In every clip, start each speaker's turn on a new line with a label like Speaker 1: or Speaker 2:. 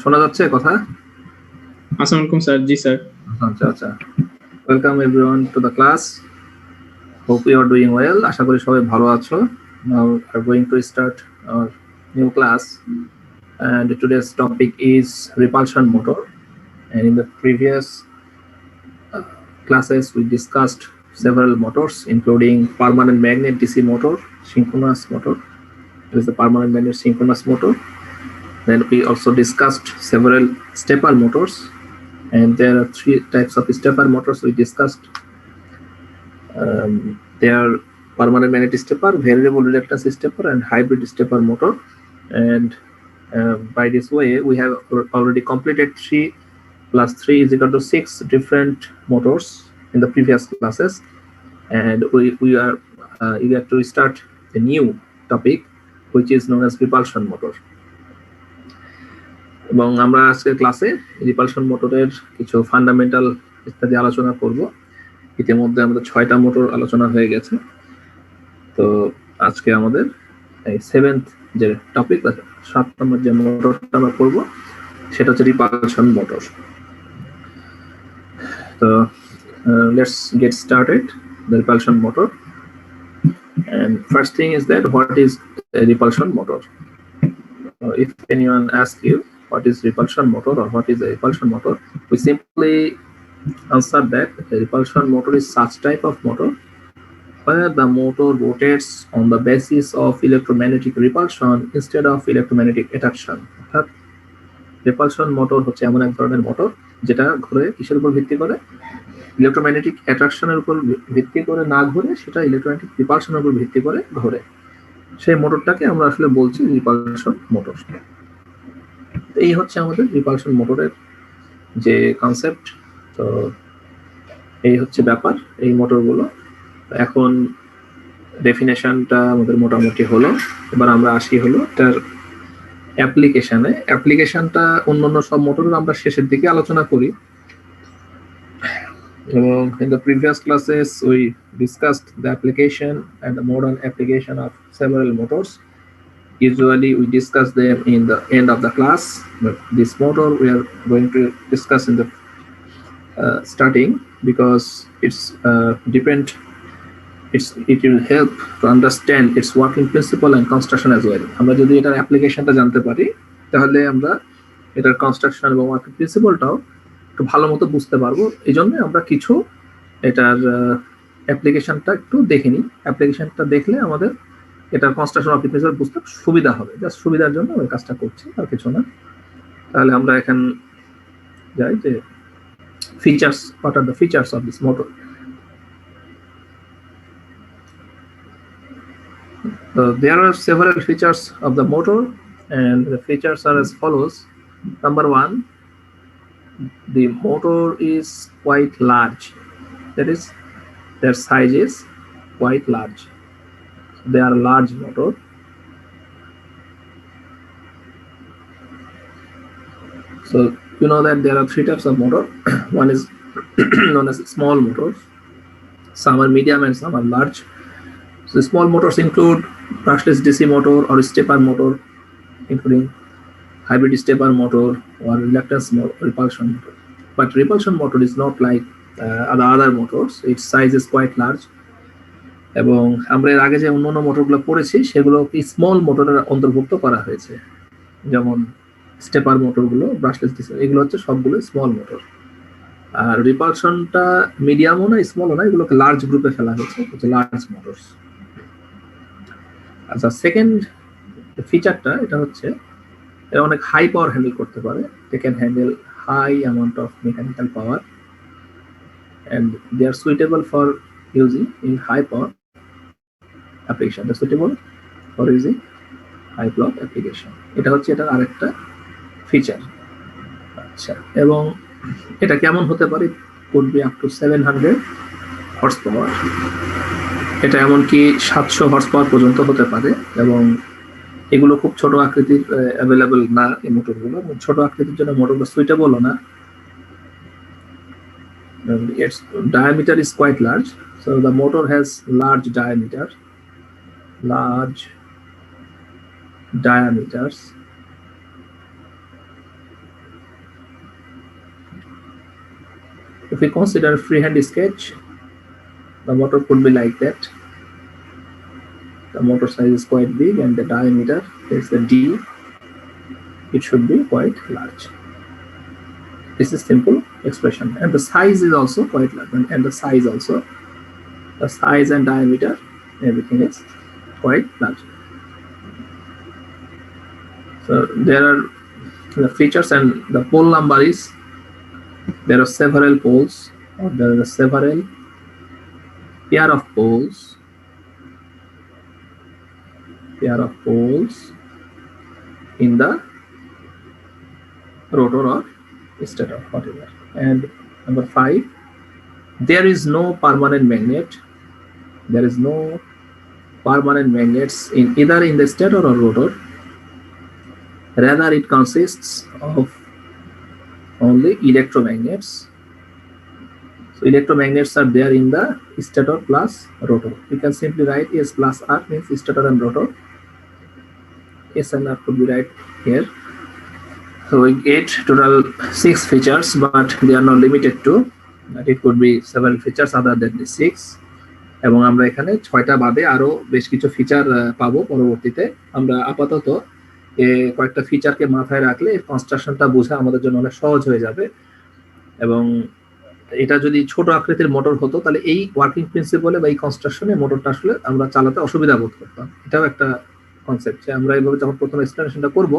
Speaker 1: শোনা যাচ্ছে কথা?
Speaker 2: আসসালামু আলাইকুম স্যার। জি স্যার।
Speaker 1: আচ্ছা আচ্ছা, welcome everyone to the class. Hope you are doing well. আশা করি সবাই ভালো আছো। Now are going to start our new class, and today's topic is repulsion motor. And in the previous classes we discussed several motors, including permanent magnet DC motor, synchronous motor. It is the permanent magnet synchronous motor. Then we also discussed several stepper motors, and there are three types of stepper motors we discussed. They are permanent magnet stepper, variable reluctance stepper, and hybrid stepper motor. And by this way we have already completed 3 plus 3 is equal to 6 different motors in the previous classes, and we are eager to start a new topic which is known as repulsion motor. এবং আমরা আজকের ক্লাসে repulsion মোটরের কিছু fundamental ইত্যাদি আলোচনা করব। ইতিমধ্যে আমাদের 6টা মোটর আলোচনা হয়ে গেছে। তো আজকে আমাদের এই 7th যে টপিক আছে, 7 নম্বর যে মোটরটা আমরা করব সেটা হচ্ছে রিপালশন মোটর। তো let's get started the repulsion motor. And first thing is that what is a repulsion motor? If anyone asks you what is repulsion motor or what is a repulsion motor, we simply answer that a repulsion motor is such type of motor where the motor rotates on the basis of electromagnetic repulsion instead of electromagnetic attraction. অর্থাৎ repulsion motor হচ্ছে এমন এক ধরনের motor যেটা ঘুরে কিসের উপর ভিত্তি করে? ইলেকট্রোম্যাগনেটিক অ্যাট্রাকশনের উপর ভিত্তি করে না ঘুরে, সেটা ইলেকট্রোম্যাগনেটিক রিপালশনের উপর ভিত্তি করে ঘুরে। সেই মোটরটাকে আমরা আসলে বলছি রিপালশন মোটর। এই হচ্ছে আমাদের রিপালশন মোটরের যে কনসেপ্ট। তো এই হচ্ছে ব্যাপার এই মোটরগুলো। এখন ডেফিনেশনটা আমাদের মোটামুটি হলো। এবার আমরা আসি হলো এটার অ্যাপ্লিকেশনে। অ্যাপ্লিকেশনটা অন্যান্য সব মোটরের আমরা শেষের দিকে আলোচনা করি। এবং in the previous classes we discussed the application and the modern application of several motors. Usually we discuss them in the end of the class, but this motor we are going to discuss in the starting because it's it will help to understand its working principle and construction as well. আমরা যদি এটার অ্যাপ্লিকেশনটা জানতে পারি তাহলে আমরা এটার construction এবং ওয়ার্কিং প্রিন্সিপলটাও একটু ভালো মতো বুঝতে পারবো। এই জন্য আমরা কিছু এটার অ্যাপ্লিকেশনটা একটু দেখে নিই। অ্যাপ্লিকেশনটা দেখলে আমাদের এটার কনস্ট্রাকশন ওয়ার্কিং প্রিন্সিপল বুঝতে সুবিধা হবে। জাস্ট সুবিধার জন্য ওই কাজটা করছি, আর কিছু না। তাহলে আমরা এখন যাই যে features. What are the features of this motor? There are several features of the motor, and the features are as follows. Number 1, the motor is quite large. That is, their size is quite large. They are large motor. So you know that there are 3 types of motor. One is known as small motors. Some are medium and some are large. So small motors include brushless DC motor or stepper motor, including hybrid stepper motor or reluctance repulsion motor. But repulsion motor is not like other motors. Its size is quite large. এবং আমরা এর আগে যে অন্যান্য মোটরগুলো পড়েছি সেগুলো small মোটরের অন্তর্ভুক্ত করা হয়েছে, যেমন স্টেপার মোটরগুলো, ব্রাশলেস ডিসি, এগুলো হচ্ছে সবগুলো স্মল মোটর। আর রিপালশনটা মিডিয়ামও না স্মলও না, এগুলোকে লার্জ গ্রুপে ফেলা হয়েছে, হচ্ছে লার্জ মোটরস। আচ্ছা, সেকেন্ড ফিচারটা এটা হচ্ছে এরা অনেক হাই পাওয়ার হ্যান্ডেল করতে পারে। They can handle high amount of mechanical power and they are suitable for using in high power application. They are suitable for using high power application. এটা হচ্ছে এটার আরেকটা ফিচার। আচ্ছা, এবং এটা কেমন হতে পারে? could be up to 700 horse power. এটা এমনকি 700 হর্স পাওয়ার পর্যন্ত হতে পারে। এবং এগুলো খুব ছোট আকৃতির অ্যাভেলেবল না এই মোটরগুলো। ছোট আকৃতির জন্য মোটরগুলো সুইটেবলও না। Its diameter is quite large, so the motor has large diameters. If we consider freehand sketch, the motor could be like that. The motor size is quite big and the diameter is the D. It should be quite large. This is simple expression, and the size is also quite large, and the size also, the size and diameter, everything is quite large. So there are the features, and the pole number is, there are several poles, or there are several pair of poles in the rotor or stator, whatever. And number 5, there is no permanent magnet. There is no permanent magnets in either in the stator or rotor. Rather, it consists of only electromagnets. So electromagnets are there in the stator plus rotor. We can simply write S plus R means stator and rotor. S and R could be right here. So we get total 6 features, but they are not limited to. It could be several features other than the 6. এবং আমরা এখানে 6টা বাদে আরো বেশ কিছু feature পাবো পরবর্তীতে। আমরা আপাতত কয়েকটা ফিচারকে মাথায় রাখলে এই কনস্ট্রাকশনটা বোঝা আমাদের জন্য অনেক সহজ হয়ে যাবে। এবং এটা যদি ছোট আকৃতির মোটর হতো তাহলে এই ওয়ার্কিং প্রিন্সিপালে বা এই কনস্ট্রাকশনে মোটরটা আসলে আমরা চালাতে অসুবিধা বোধ করতাম। এটাও একটা কনসেপ্ট যে আমরা এইভাবে যখন প্রথমে এক্সপ্লেনেশনটা করব,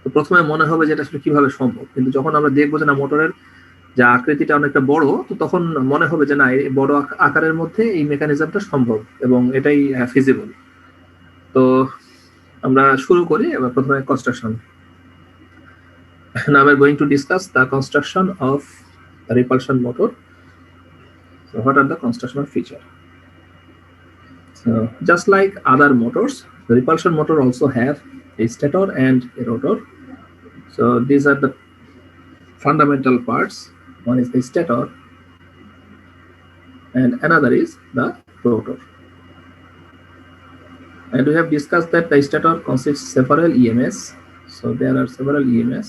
Speaker 1: তো প্রথমে মনে হবে যে এটা আসলে কিভাবে সম্ভব, কিন্তু যখন আমরা দেখবো যে না মোটরের যে আকৃতিটা অনেকটা বড়, তো তখন মনে হবে যে না এই বড় আকারের মধ্যে এই মেকানিজমটা সম্ভব এবং এটাই ফিজিবল। তো আমরা শুরু করি এবার প্রথমে construction. Now we are going to discuss the construction of the repulsion motor. So what are the constructional features? So just like other motors, the repulsion motor also have a stator and a rotor. So these are the fundamental parts. One is the stator and another is the rotor. And we have discussed that the stator consists several EMS. So there are several EMS.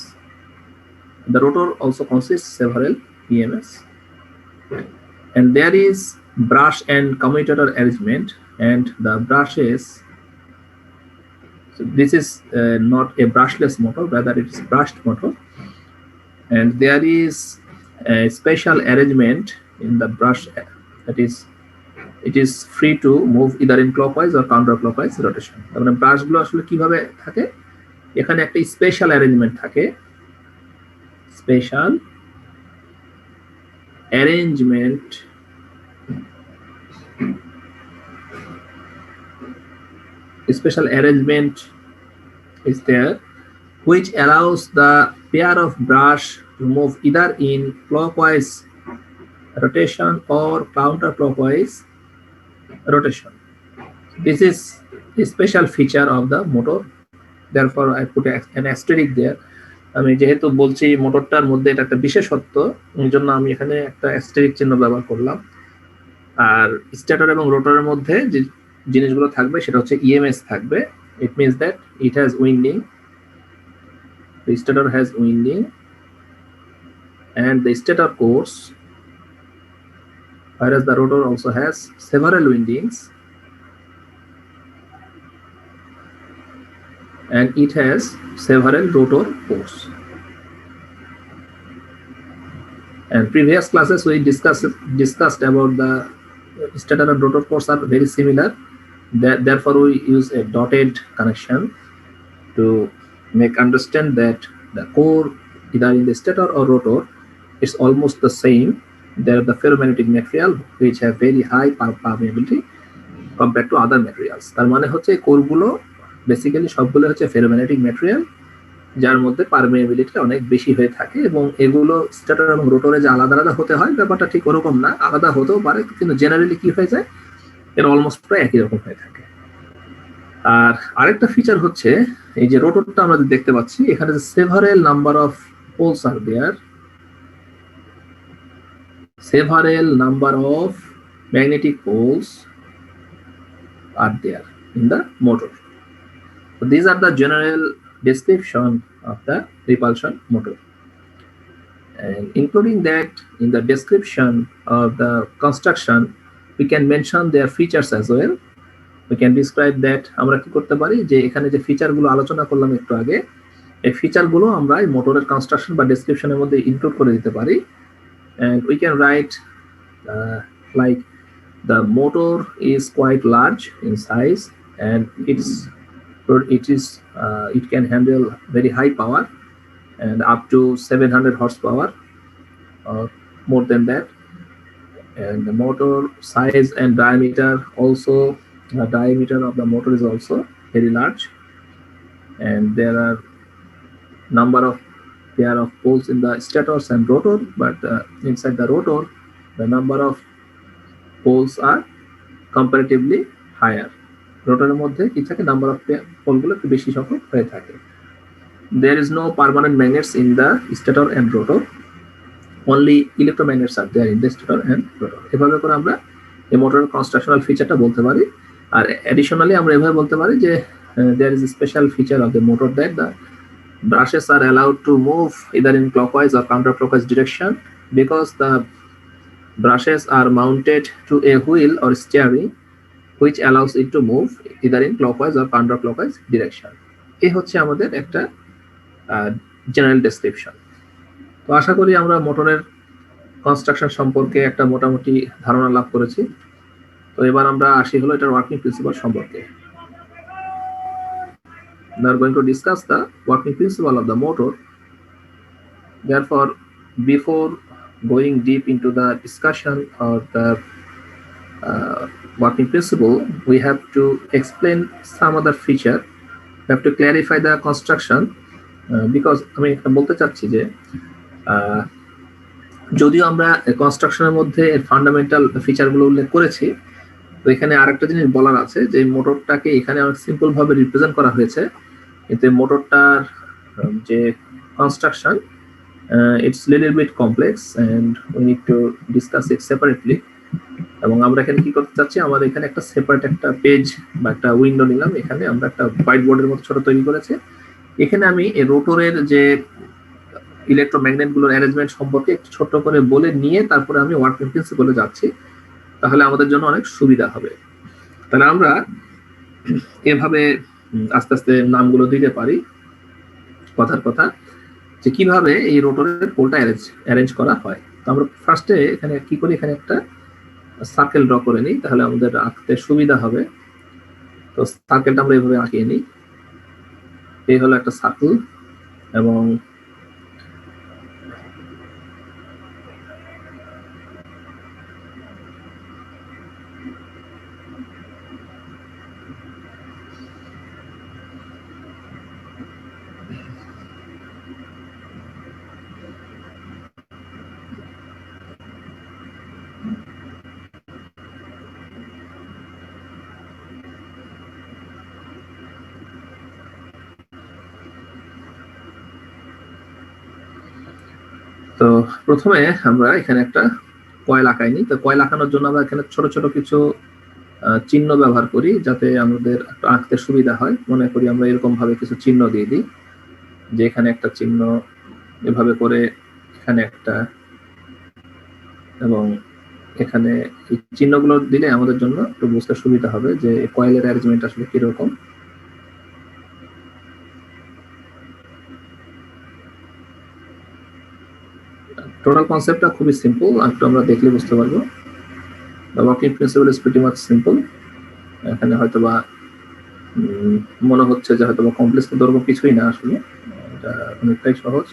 Speaker 1: The rotor also consists several EMS. And there is brush and commutator arrangement, and the brushes. So this is not a brushless motor, rather it is brushed motor. And there is a special arrangement in the brush, that is, it is free to move either in clockwise or counterclockwise rotation. তার মানে ব্রাশগুলো আসলে কিভাবে থাকে, এখানে একটা special arrangement থাকে, special arrangement is there which allows the pair of brush to move either in clockwise rotation or counterclockwise rotation. This is a special feature of the motor, therefore I put an asterisk there. আমি যেহেতু বলছি মোটরটার মধ্যে এটা একটা বিশেষত্ব, এই জন্য আমি এখানে একটা অ্যাস্টেরিস্ক চিহ্ন ব্যবহার করলাম। আর স্ট্যাটর এবং রোটরের মধ্যে যে জিনিসগুলো থাকবে সেটা হচ্ছে ইএমএস থাকবে। It means that it has winding, the stator has winding and the stator cores, whereas the rotor also has several windings and it has several rotor cores. And previous classes we discussed about the stator and rotor cores are very similar. Therefore we use a dotted connection to make understand that the core either in the stator or rotor is almost the same. They are the ferromagnetic material which have very high permeability compared to other materials. তার মানে হচ্ছে কোরগুলো basically সবগুলো হচ্ছে ferromagnetic material যার মধ্যে permeability অনেক বেশি হয়ে থাকে, এবং এগুলো স্ট্যাটর এবং রোটরে যে আলাদা আলাদা হতে হয় ব্যাপারটা ঠিক ওরকম না, আলাদা হতেও পারে কিন্তু জেনারেলি কি হয়ে যায়, এর অলমোস্ট প্রায় একই রকম হয়ে থাকে। আর আরেকটা ফিচার হচ্ছে এই যে রোটরটা আমরা দেখতে পাচ্ছি এখানে যে several number of poles are there, several number of magnetic poles are there in the motor. So these are the general description of the repulsion motor. And including that in the description of the construction, we can mention their features as well. We can describe that আমরা কি করতে পারি যে এখানে যে ফিচারগুলো আলোচনা করলাম একটু আগে, এই ফিচারগুলো আমরা এই মোটরের কনস্ট্রাকশন বা ডেসক্রিপশনের মধ্যে ইনক্লুড করে দিতে পারি। And we can write like the motor is quite large in size and it can handle very high power and up to 700 horsepower or more than that. And the motor size and diameter also, the diameter of the motor is also very large, and there are number of pair of poles in the stators and rotor, but inside the rotor the number of poles are comparatively higher. রোটরের মধ্যে কি থাকে, number of পোলগুলো একটু বেশি সংখ্যক হয়ে থাকে। There is no permanent magnets in the stator and rotor, only electromagnets are there in the stator and rotor. এভাবে করে আমরা এই মোটরের কনস্ট্রাকশনাল ফিচারটা বলতে পারি। আর অ্যাডিশনালি আমরা এভাবে বলতে পারি যে there is a special feature of the motor that the brushes are allowed to move either in clockwise or counterclockwise direction because the brushes are mounted to a wheel or steering which allows it to move either in clockwise or counterclockwise direction. এই হচ্ছে আমাদের একটা general description. তো আশা করি আমরা মোটরের construction সম্পর্কে একটা মোটামুটি ধারণা লাভ করেছি। তো এবার আমরা আসি হলো এটার ওয়ার্কিং প্রিন্সিপাল সম্পর্কে। We are going to discuss the working principle of the motor. Therefore, before going deep into the discussion of the working principle, we have to explain some other feature. We have to clarify the construction because আমি একটা বলতে চাচ্ছি যে যদিও আমরা কনস্ট্রাকশনের মধ্যে এর ফান্ডামেন্টাল ফিচারগুলো উল্লেখ করেছি, তো এখানে আরেকটা জিনিস বলার আছে যে মোটরটাকে এখানে অনেক সিম্পল ভাবে রিপ্রেজেন্ট করা হয়েছে, কিন্তু মোটরটার যে construction it's little bit complex and we need to discuss it separately. এবং আমরা এখানে কি করতে চাচ্ছি, আমাদের এখানে একটা সেপারেট একটা পেজ বা একটা উইন্ডো নিলাম, এখানে আমরা একটা হোয়াইট বোর্ডের মতো ছোট তৈরি করেছি। এখানে আমি এই রোটরের যে ইলেকট্রোম্যাগনেট গুলোর অ্যারেঞ্জমেন্ট সম্পর্কে একটু ছোট করে বলে নিয়ে তারপরে আমি ওয়ার্কিং প্রিন্সিপলে যাচ্ছি, তাহলে আমাদের জন্য অনেক সুবিধা হবে। তাহলে আমরা এভাবে আস্তে আস্তে নামগুলো দিতে পারি কথার কথা, যে কিভাবে এই রোটরের পোলটা অ্যারেঞ্জ করা হয়। তো আমরা ফার্স্টে এখানে কি করি, এখানে একটা সার্কেল ড্র করে নিই, তাহলে আমাদের আঁকতে সুবিধা হবে। তো সার্কেলটা আমরা এইভাবে আঁকিয়ে নিই। এই হলো একটা সার্কেল এবং তো প্রথমে আমরা এখানে একটা কয়েল আঁকাইনি। তো কয়েল আঁকানোর জন্য আমরা এখানে ছোট ছোট কিছু চিহ্ন ব্যবহার করি যাতে আমাদের আঁকতে সুবিধা হয়। মনে করি আমরা এরকম ভাবে কিছু চিহ্ন দিয়ে দিই, যে এখানে একটা চিহ্ন এভাবে করে, এখানে একটা, এবং এখানে এই চিহ্নগুলো দিলে আমাদের জন্য একটু বুঝতে সুবিধা হবে যে কয়েলের অ্যারেঞ্জমেন্ট আসলে কিরকম। টোটাল কনসেপ্টটা খুবই সিম্পল, একটু আমরা দেখলে বুঝতে পারবো। The working principle is pretty much simple. এখানে হয়তোবা মনে হচ্ছে যে হয়তোবা কমপ্লেক্স, কিন্তু ওরকম কিছুই না, আসলে এটা অনেকটাই সহজ।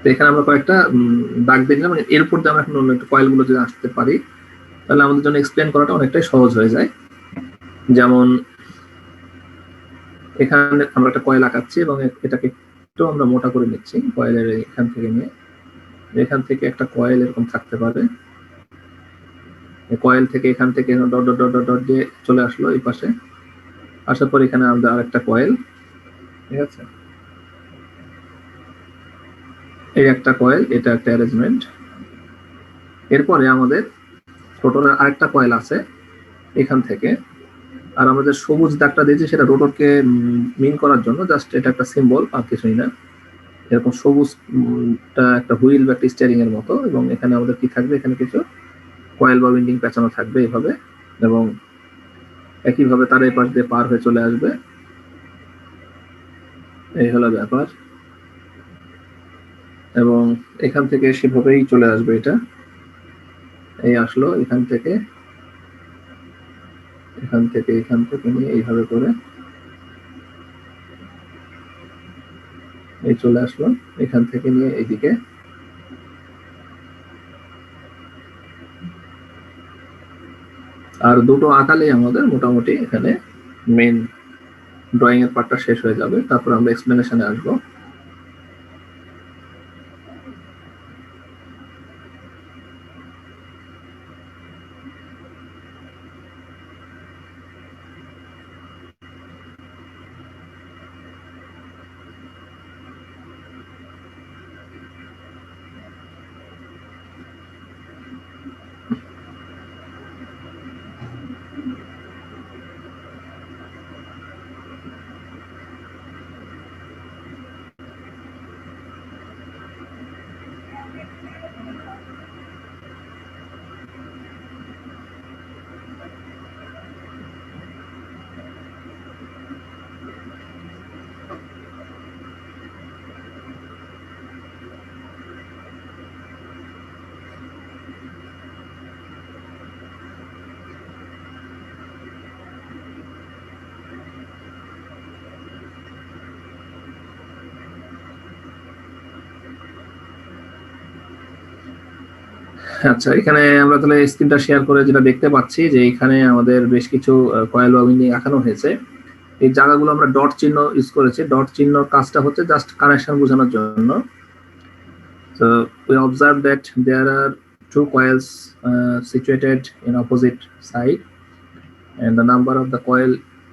Speaker 1: তো এখানে আমরা কয়েকটা দাগ দিয়ে দিলাম, মানে এর উপর দিয়ে আমরা এখন অন্য একটু কয়েলগুলো যদি আসতে পারি তাহলে আমাদের জন্য এক্সপ্লেন করাটা অনেকটাই সহজ হয়ে যায়। যেমন এখানে আমরা একটা কয়েল আঁকাচ্ছি এবং এটাকে একটু আমরা মোটা করে নিচ্ছি কয়েলের এখান থেকে নিয়ে। এখান থেকে একটা কয়েল এরকম থাকতে পারে, কয়েল থেকে এখান থেকে ডট ডট ডট ডট দিয়ে চলে আসলো এই পাশে, আসার পর এখানে আমরা আরেকটা কয়েল, ঠিক আছে, এই একটা কয়েল, এটা একটা অ্যারেঞ্জমেন্ট। এরপরে আমাদের রোটরের আরেকটা কয়েল আছে এখান থেকে, আর আমরা যে সবুজ দাগটা দিয়েছি সেটা রোটরকে মিন করার জন্য, জাস্ট এটা একটা সিম্বল আর কিছুই না। এরকম সবুজটা একটা হুইল বা একটা স্টিয়ারিং এর মতো, এবং এখানে আমাদের কি থাকবে, এখানে কিছু কয়েল বা উইন্ডিং পেঁচানো থাকবে এইভাবে, এবং একইভাবে তার এই পাশ দিয়ে পার হয়ে চলে আসবে। এই হলো ব্যাপার, এবং এখান থেকে সেভাবেই চলে আসবে। এটা এই আসলো এখান থেকে নিয়ে এইভাবে করে এই চলে আসলো, এখান থেকে নিয়ে এইদিকে। আর দুটো আঁকালেই আমাদের মোটামুটি এখানে মেইন ড্রয়িং এর পার্টটা শেষ হয়ে যাবে। তারপর আমরা এক্সপ্লেনেশনে আসবো। আচ্ছা, এখানে আমরা তাহলে স্ক্রিনটা শেয়ার করে যেটা দেখতে পাচ্ছি যে এখানে আমাদের বেশ কিছু কয়েল বা উইন্ডিং আঁকানো হয়েছে। এই জায়গাগুলো আমরা ডট চিহ্ন ইউজ করেছি। ডট চিহ্ন কাজটা হচ্ছে জাস্ট কানেকশন বোঝানোর জন্য। So we observe that there are two coils situated in opposite side, and the number of the coil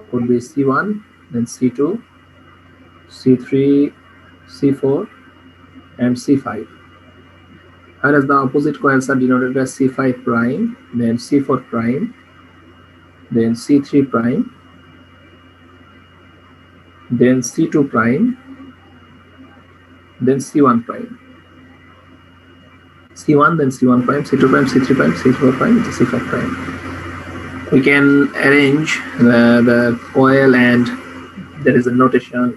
Speaker 1: could be C1, then C2, C3, C4, and C5. Whereas the opposite coils are denoted as C5 prime, then C4 prime, then C3 prime, then C2 prime, then C1 prime. C1, then C1 prime, C2 prime, C3 prime, C4 prime, C5 prime. We can arrange the coil, and there is a notation,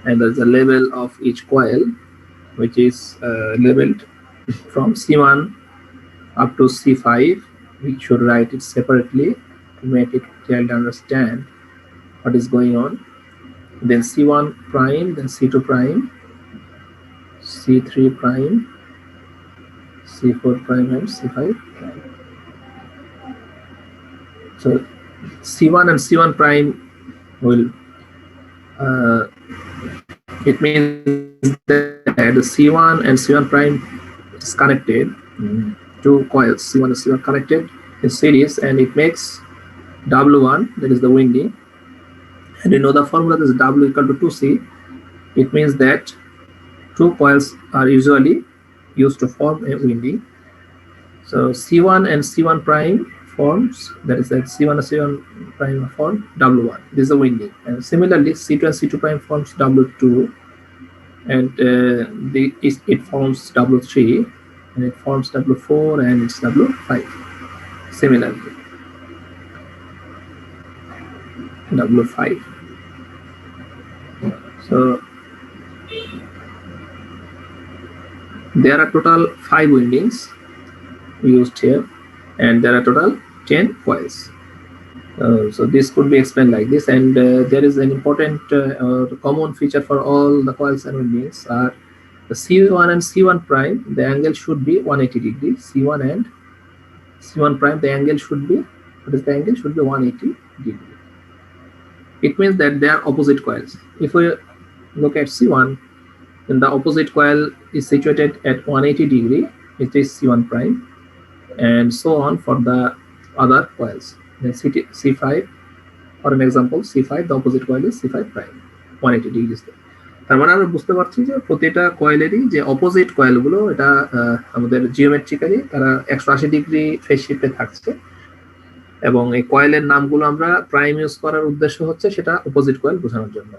Speaker 1: and there is a label of each coil, which is labeled from C1 up to C5. We should write it separately to make it clearly understand what is going on. Then C1 prime, then C2 prime, C3 prime, C4 prime, and C5 prime. So C1 and C1 prime will it means that the C1 and C1 prime is connected, two coils C1 and C1 connected in series, and it makes W1, that is the winding. And you know the formula is W equal to 2C. It means that two coils are usually used to form a winding. So C1 and C1 prime forms, that is that C1 and C1 prime form W1. This is the winding. And similarly, C2 and C2 prime forms W2, and it forms W3, and it forms W4, and it's W5. Similarly, W5. So there are total 5 windings used here, and there are total 10 coils. So this could be explained like this, and there is an important common feature for all the coils and windings are the C1 and C1 prime, the angle should be 180 degrees. C1 and C1 prime, the angle should be, what is the angle? Should be 180 degrees. It means that they are opposite coils. If we look at C1, then the opposite coil is situated at 180 degree, it is C1 prime, and so on for the other coils. Then C5, for an example, C5, the opposite coil is C5 prime, 180 degrees. তার মানে আমরা বুঝতে পারছি যে প্রতিটা কয়েলেরই যে opposite কয়েলগুলো, এটা আমাদের জিওমেট্রিক্যালি তারা 180 ডিগ্রি ফেজ শিফটে থাকছে। এবং এই কয়েলের নামগুলো আমরা প্রাইম ইউজ করার উদ্দেশ্য হচ্ছে সেটা অপোজিট কয়েল বোঝানোর জন্য।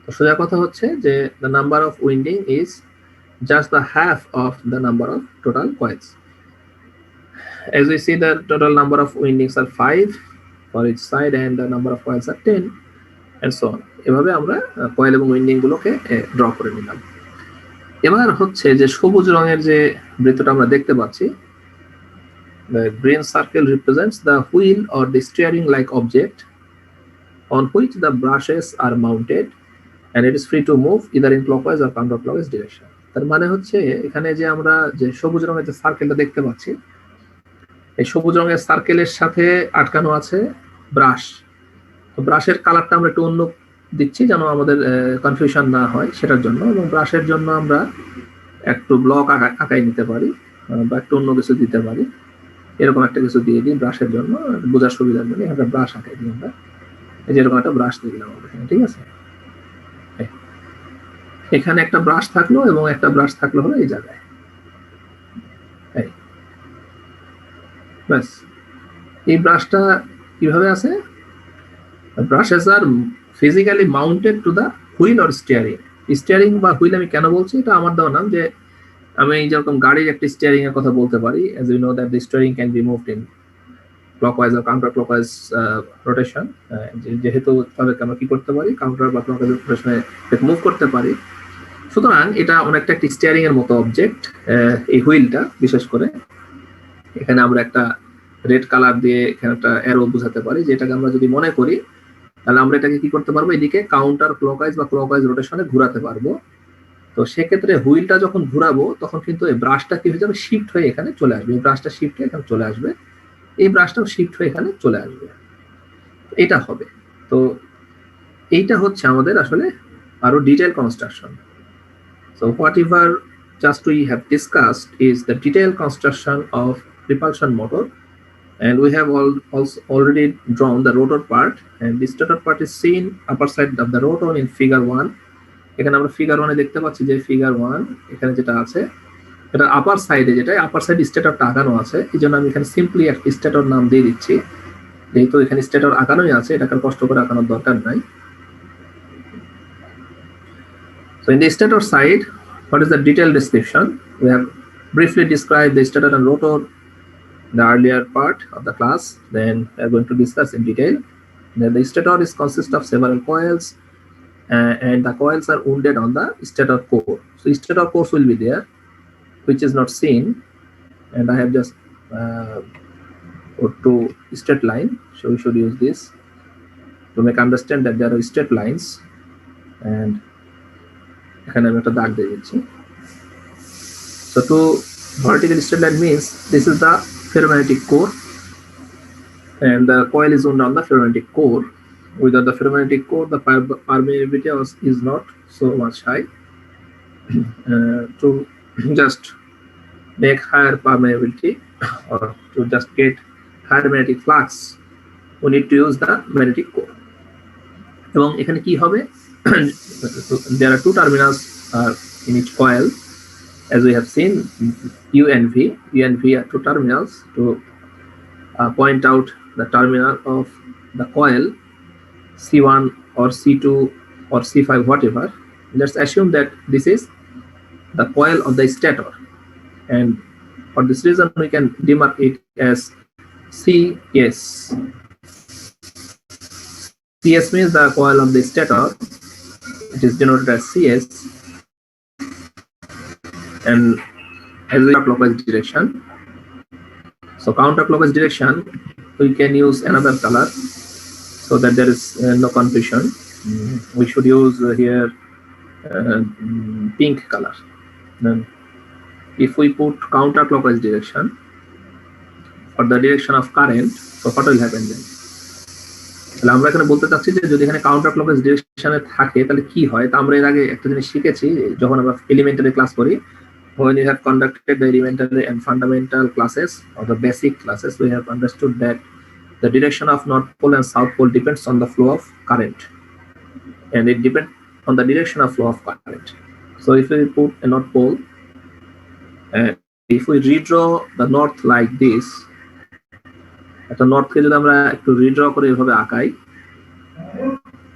Speaker 1: তো সোজা কথা হচ্ছে যে the number of winding is just the half of the number of total coils. As we see, the total number of windings are 5 for each side and the number of coils are 10 and so on. এভাবে আমরা coil এবং winding গুলোকে draw করে নিলাম। এবার হচ্ছে যে সবুজ রঙের যে বৃত্তটা আমরা দেখতে পাচ্ছি, the green circle represents the wheel or the steering like object on which the brushes are mounted and it is free to move either in clockwise or counterclockwise direction. তার মানে হচ্ছে এখানে যে আমরা যে সবুজ রঙের যে সার্কেলটা দেখতে পাচ্ছি, এই সবুজ রঙের সার্কেলের সাথে আটকানো আছে ব্রাশ। তো ব্রাশের কালারটা আমরা একটু অন্য দিচ্ছি যেন আমাদের কনফিউশন না হয় সেটার জন্য, এবং ব্রাশের জন্য আমরা একটু ব্লক আঁকাই নিতে পারি বা একটু অন্য কিছু দিতে পারি, এরকম একটা কিছু দিয়ে দিই ব্রাশের জন্য বোঝার সুবিধার জন্য। একটা ব্রাশ আঁকাই দিই আমরা, যেরকম একটা ব্রাশ দিয়ে দিলাম আমরা, ঠিক আছে। এখানে একটা ব্রাশ থাকলো এবং একটা ব্রাশ থাকলো হলো এই জায়গায়, ব্যাস। এই ব্রাশটা কিভাবে আছে? Brushes are physically mounted to the wheel or steering. Steering বা হুইল আমি কেন বলছি, এটা আমার দেওয়া নাম। যে আমি যেরকম গাড়ির একটা স্টিয়ারিং এর কথা বলতে পারি, as you know that the steering can be moved in clockwise or counterclockwise rotation, যেহেতু তাদেরকে আমরা কি করতে পারি, কাউন্টার বা ক্লকওয়াইজ রোটেশনে মুভ করতে পারি। সুতরাং এটা অনেকটা একটা স্টিয়ারিং এর মতো অবজেক্ট, এই হুইলটা বিশেষ করে। এখানে আমরা একটা রেড কালার দিয়ে এখানে একটা অ্যারো বোঝাতে পারি, যেটাকে আমরা যদি মনে করি তাহলে আমরা এটাকে কি করতে পারবো, এদিকে কাউন্টার ক্লকওয়াইজ বা ক্লকওয়াইজ রোটেশনে ঘোরাতে পারবো। তো সেক্ষেত্রে হুইলটা যখন ঘুরাবো তখন কিন্তু এই ব্রাশটা কি হয়ে যাবে, শিফট হয়ে এখানে চলে আসবে। এই ব্রাশটা শিফট হয়ে এখানে চলে আসবে, এই ব্রাশটাও শিফট হয়ে এখানে চলে আসবে, এটা হবে। তো এইটা হচ্ছে আমাদের আসলে আরো detail construction. So whatever just we have discussed is the detailed construction of repulsion motor, and we have also already drawn the rotor part, and this rotor part is seen upper side of the rotor in figure 1. এখানে আমরা figure 1 এ দেখতে পাচ্ছি যে figure 1 এখানে যেটা আছে এটা আপার সাইডে, যেটা আপার সাইড স্টেটরটা আঁকানো আছে, এই জন্য আমি এখানে সিম্পলি একটা স্টেটর নাম দিয়ে দিচ্ছি, যেহেতু এখানে স্টেটর আঁকানোই আছে, এটাকে কষ্ট করে আঁকানোর দরকার নাই। So in the stator side, what is the detailed description? We have briefly described the stator and rotor, the earlier part of the class. Then we are going to discuss in detail. Then the stator consists of several coils, and the coils are wounded on the stator core. So stator core will be there, which is not seen, and I have just put two straight line. So we should use this to make understand that there are straight lines, and এখানে আমি একটা দাগ দিয়ে দিচ্ছি। So to vertical straight line means this is the ferromagnetic core, and the coil is wound on the ferromagnetic core. Without the ferromagnetic core, the permeability is not so much high. To just make higher permeability or to just get higher magnetic flux, we need to use the magnetic core. এবং এখানে কি হবে, there are two terminals in each coil, as we have seen, U and V. U and V are two terminals to point out the terminal of the coil C1 or C2 or C5, whatever. Let's assume that this is the coil of the stator, and for this reason we can demark it as CS. CS means the coil of the stator, it is denoted as CS, and as we clockwise direction. So counterclockwise direction, we can use another color so that there is no confusion. We should use here pink color. Then if we put counterclockwise direction for the direction of current, so what will happen then? তাহলে আমরা এখানে বলতে চাচ্ছি যে যদি এখানে counter clockwise ডিরেকশনে থাকে তাহলে কি হয়। তা আমরা এর আগে একটা জিনিস শিখেছি যখন আমরা এলিমেন্টারি ক্লাস করি, when we have conducted the elementary and fundamental classes or the basic classes, we have understood that the direction of north pole and south pole depends on the flow of current, and it depends on the direction of flow of current. So if we put a north pole and if we redraw the north like this, একটা নর্থকে যদি আমরা একটু redraw করে এভাবে আঁকাই,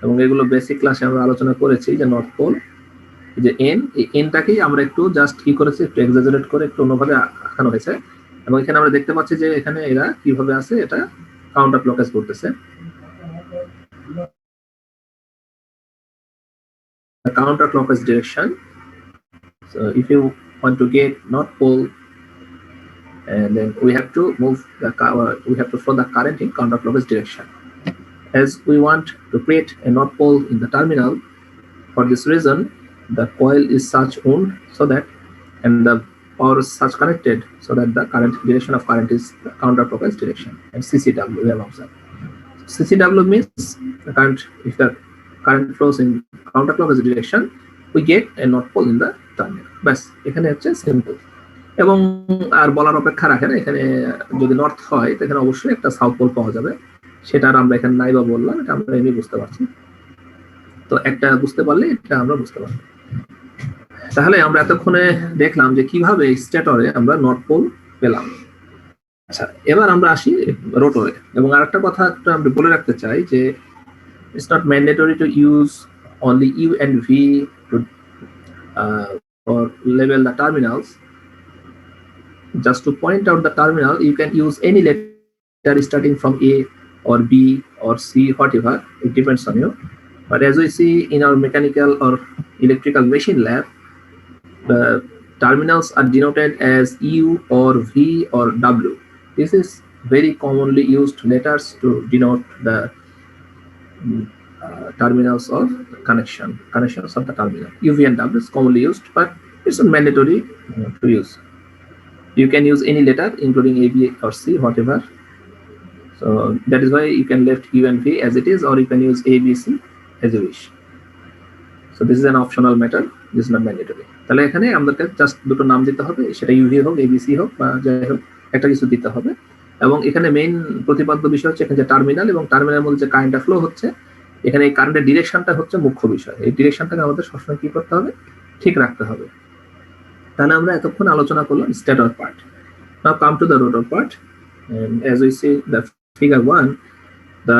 Speaker 1: এবং এগুলো basic ক্লাসে আমরা আলোচনা করেছি যে নর্থ পোল যে এন, এই এনটাকেই আমরা একটু জাস্ট কি করেছি, একটু এক্সাজারেট করে একটু অন্যভাবে আঁকানো হয়েছে। এবং এখানে আমরা দেখতে পাচ্ছি যে এখানে এরা কিভাবে আছে, এটা কাউন্টার ক্লকওয়াইজ করতেছে। Counterclockwise direction. So if you want to get north pole, and then we have to move we have to flow the current in counterclockwise direction. As we want to create a north pole in the terminal, for this reason the coil is such wound so that, and the power is such connected so that the current direction of current is the counterclockwise direction, and CCW we have observed. CCW means the current, if the current flows in counterclockwise direction, we get a north pole in the terminal. বাস এখানে হচ্ছে simple. এবং আর বলার অপেক্ষা রাখে না, এখানে যদি north হয় এখানে অবশ্যই একটা সাউথ পোল পাওয়া যাবে, সেটা আর আমরা এখানে নাই বা বললাম, এটা আমরা এমনি বুঝতে পারছি। তো একটা বুঝতে পারলে এটা আমরা বুঝতে পারবো। তাহলে আমরা এতক্ষণে দেখলাম যে কিভাবে স্টেটরে আমরা নর্থ পোল পেলাম। আচ্ছা, এবার আমরা আসি রোটরে। এবং আরেকটা কথা আমরা বলে রাখতে চাই যে it's not mandatory to use only U and V to or label the terminals. Just to point out the terminal, you can use any letter starting from A or B or C, whatever, it depends on you. But as we see in our mechanical or electrical machine lab, the terminals are denoted as U or V or W. This is very commonly used letters to denote the terminals of connections of the terminal. UV and W is commonly used, but it's not mandatory to use. You can use any letter including A, B or C, whatever. So that is why you can left U and V as it is, or you can use A, B, C as you wish. So this is an optional matter, this is not mandatory. তাহলে এখানে আমাদেরকে just দুটো নাম দিতে হবে, সেটা UV হোক, ABC হোক বা যাই হোক, একটা কিছু দিতে হবে। এবং এখানে মেইন প্রতিপাদ্য বিষয় হচ্ছে এখানে যে টার্মিনাল, এবং টার্মিনালের মধ্যে যে কারেন্টটা ফ্লো হচ্ছে, এখানে এই কারেন্টের ডিরেকশনটা হচ্ছে মুখ্য বিষয়। এই ডিরেকশনটাকে আমাদের সবসময় কি করতে হবে, ঠিক রাখতে হবে। তাহলে আমরা এতক্ষণ আলোচনা করলাম stator part. Now come to the rotor part, and as we see the figure 1, the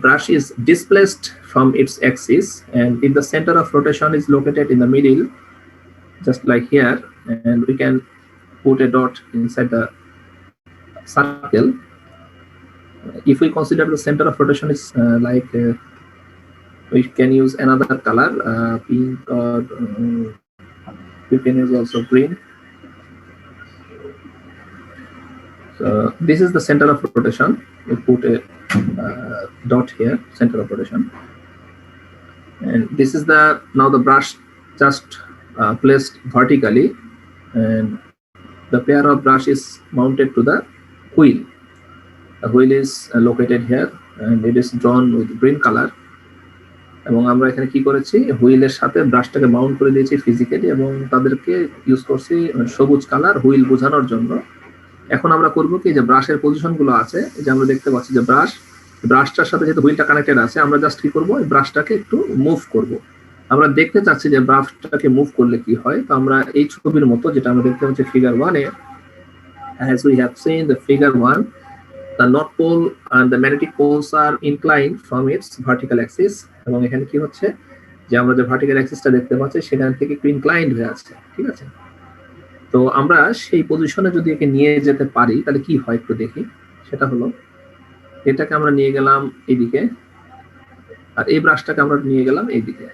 Speaker 1: brush is displaced from its axis, and if the center of rotation is located in the middle, just like here, and we can put a dot inside the circle. If we consider the center of rotation is we can use another color, pink, or you can use also green. So this is the center of rotation. We put a dot here, center of rotation, and this is the, now the brush just placed vertically, and the pair of brush is mounted to the wheel. The wheel is located here, and it is drawn with green color. এবং আমরা এখানে কি করেছি, হুইলের সাথে ব্রাশটাকে Mount করে দিয়েছি physically, এবং তাদেরকে ইউজ করছি সবুজ কালার হুইল বোঝানোর জন্য। এখন আমরা করবো কি, যে ব্রাশের পজিশন গুলো আছে, যে আমরা দেখতে পাচ্ছি যে ব্রাশটার সাথে যেহেতু হুইলটা কানেক্টেড আছে, আমরা জাস্ট কি করবো, এই ব্রাশটাকে একটু মুভ করব। আমরা দেখতে চাচ্ছি যে ব্রাশটাকে মুভ করলে কি হয়। তো আমরা এই ছবির মতো, যেটা আমরা দেখতে পাচ্ছি figure 1-এ, as we have seen the figure 1, the north pole and the magnetic poles are inclined from its vertical axis, এবং এখানে কি হচ্ছে, যে আমরা যে ভার্টিক্যাল অ্যাক্সিসটা দেখতে পাচ্ছি সেখান থেকে একটু ইনক্লাইন্ড হয়ে আছে, ঠিক আছে। তো আমরা সেই পজিশনে যদি একে নিয়ে যেতে পারি তাহলে কি হয় একটু দেখি। সেটা হলো, এটাকে আমরা নিয়ে গেলাম এইদিকে, আর এই ব্রাশটাকে আমরা নিয়ে গেলাম এইদিকে।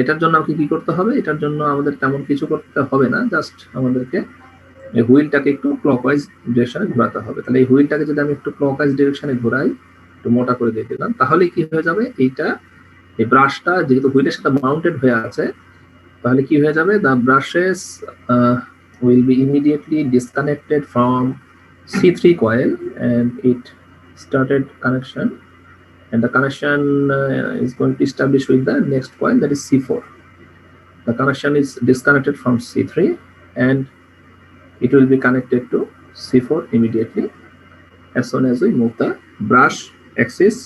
Speaker 1: এটার জন্য আমাকে কি করতে হবে, এটার জন্য আমাদের তেমন কিছু করতে হবে না, জাস্ট আমাদেরকে এই হুইলটাকে একটু ক্লকওয়াইজ ডিরেকশনে ঘোরাতে হবে। তাহলে এই হুইলটাকে যদি আমি একটু ক্লকওয়াইজ ডিরেকশনে ঘোরাই, একটু মোটা করে দিয়ে দিলাম, তাহলে কি হয়ে যাবে, এইটা এই ব্রাশটা যেহেতু হুইলের সাথে মাউন্টেড হয়ে আছে, তাহলে কি হয়ে যাবে, the brushes will be immediately disconnected from C3 coil, and it started connection, and the connection is going to establish with the next coil, that is C4. The connection is disconnected from C3, and it will be connected to C4 immediately as soon as we move the brush axis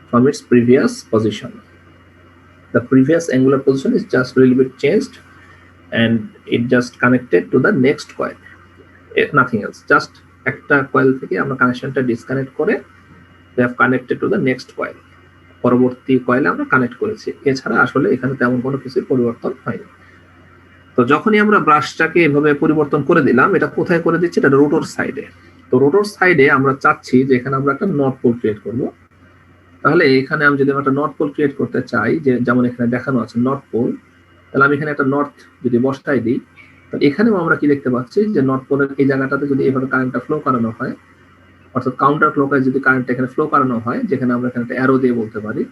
Speaker 1: from its previous position. The previous angular position is just a little bit changed, and it just connected to the next coil, nothing else, just একটা coil থেকে আমরা কানেকশনটা disconnect করে we have connected to the next coil, পরবর্তী কয়েলে আমরা connect করেছি। এছাড়া আসলে এখানে তেমন কোনো কিছু পরিবর্তন হয়নি। তো যখনই আমরা ব্রাশটাকে এভাবে পরিবর্তন করে দিলাম, এটা কোথায় করে দিচ্ছি? এটা রোটর সাইডে। তো রোটর সাইডে আমরা চাচ্ছি যে এখানে আমরা একটা নর্থ পোল ক্রিয়েট করব। তাহলে এখানে আমি যদি একটা নর্থ পোল ক্রিয়েট করতে চাই, যে যেমন এখানে দেখানো আছে নর্থ পোল, তাহলে আমি এখানে একটা নর্থ যদি বসাই দিই, তাহলে এখানেও আমরা কি দেখতে পাচ্ছি যে নর্থ পোলের এই জায়গাটাতে যদি এভাবে কারেন্টটা ফ্লো করানো হয়, অর্থাৎ কাউন্টার ক্লকওয়াইজ যদি কারেন্ট এখানে ফ্লো করানো হয়, যেখানে আমরা এখানে একটা অ্যারো দিয়ে বলতে পারি,